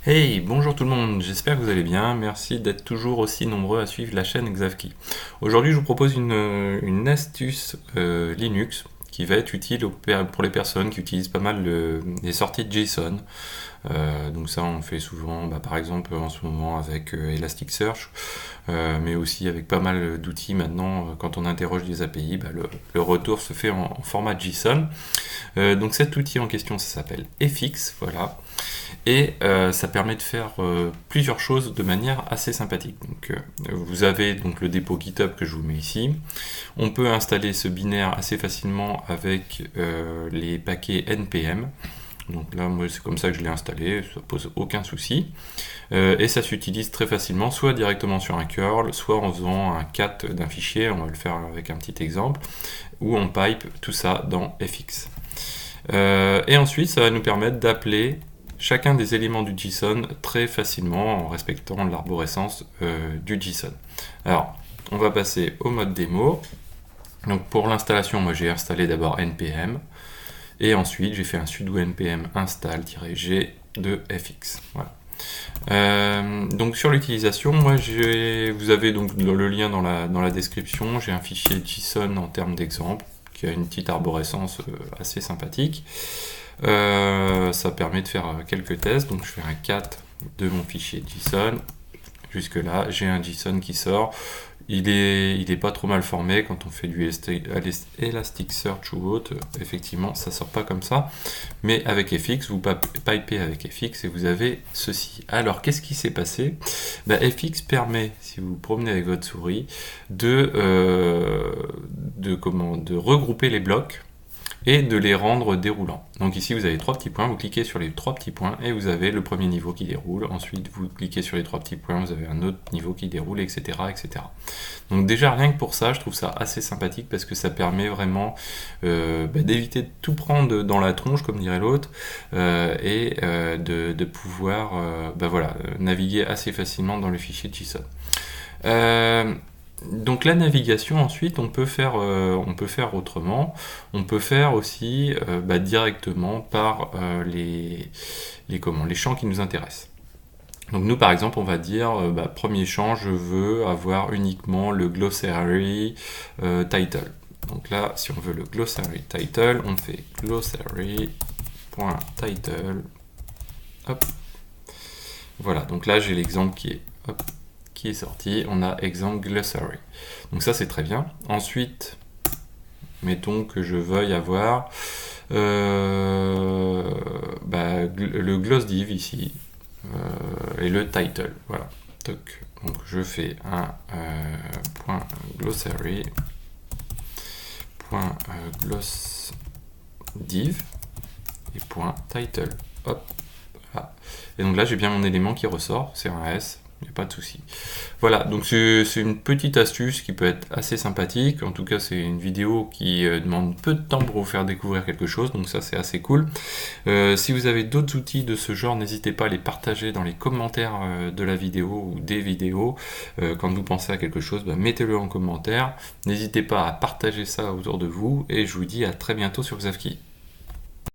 Hey, bonjour tout le monde, j'espère que vous allez bien, merci d'être toujours aussi nombreux à suivre la chaîne Xavki. Aujourd'hui je vous propose une astuce Linux qui va être utile pour les personnes qui utilisent pas mal les sorties de JSON. Donc ça on le fait souvent, par exemple en ce moment avec Elasticsearch, mais aussi avec pas mal d'outils maintenant quand on interroge des API, le retour se fait en format JSON. Donc cet outil en question ça s'appelle FX, voilà. Et ça permet de faire plusieurs choses de manière assez sympathique. Donc, vous avez donc le dépôt GitHub que je vous mets ici. On peut installer ce binaire assez facilement avec les paquets npm. Donc là, moi, c'est comme ça que je l'ai installé, ça pose aucun souci. Et ça s'utilise très facilement, soit directement sur un curl, soit en faisant un cat d'un fichier, on va le faire avec un petit exemple, où on pipe tout ça dans FX. Et ensuite, ça va nous permettre d'appeler chacun des éléments du JSON très facilement en respectant l'arborescence du JSON. Alors, on va passer au mode démo. Donc pour l'installation, moi j'ai installé d'abord npm et ensuite j'ai fait un sudo npm install-g de fx. Voilà. Donc sur l'utilisation, moi vous avez donc le lien dans la description, j'ai un fichier JSON en termes d'exemple qui a une petite arborescence assez sympathique. Ça permet de faire quelques tests, donc je fais un cat de mon fichier JSON. Jusque là, j'ai un JSON qui sort. Il est pas trop mal formé quand on fait du Elasticsearch ou autre. Effectivement, ça sort pas comme ça. Mais avec FX, vous pipez avec FX et vous avez ceci. Alors, qu'est-ce qui s'est passé? FX permet, si vous vous promenez avec votre souris, de regrouper les blocs et de les rendre déroulants. Donc ici vous avez trois petits points, vous cliquez sur les trois petits points et vous avez le premier niveau qui déroule, ensuite vous cliquez sur les trois petits points, vous avez un autre niveau qui déroule, etc. etc. Donc déjà rien que pour ça, je trouve ça assez sympathique parce que ça permet vraiment d'éviter de tout prendre dans la tronche, comme dirait l'autre, et de pouvoir naviguer assez facilement dans le fichier JSON. Donc la navigation ensuite on peut faire autrement, on peut faire aussi directement par les champs qui nous intéressent. Donc nous par exemple on va dire premier champ je veux avoir uniquement le glossary title. Donc là si on veut le glossary title on fait glossary.title, hop, voilà, donc là j'ai l'exemple qui est sorti, on a exemple glossary. Donc ça c'est très bien. Ensuite, mettons que je veuille avoir le gloss div ici et le title. Voilà. Donc je fais un .glossary .gloss div et .title. Hop. Voilà. Et donc là j'ai bien mon élément qui ressort, c'est un S. Il n'y a pas de souci. Voilà, donc c'est une petite astuce qui peut être assez sympathique. En tout cas, c'est une vidéo qui demande peu de temps pour vous faire découvrir quelque chose, donc ça c'est assez cool. Si vous avez d'autres outils de ce genre, n'hésitez pas à les partager dans les commentaires de la vidéo ou des vidéos. Quand vous pensez à quelque chose, mettez-le en commentaire. N'hésitez pas à partager ça autour de vous et je vous dis à très bientôt sur Xavki.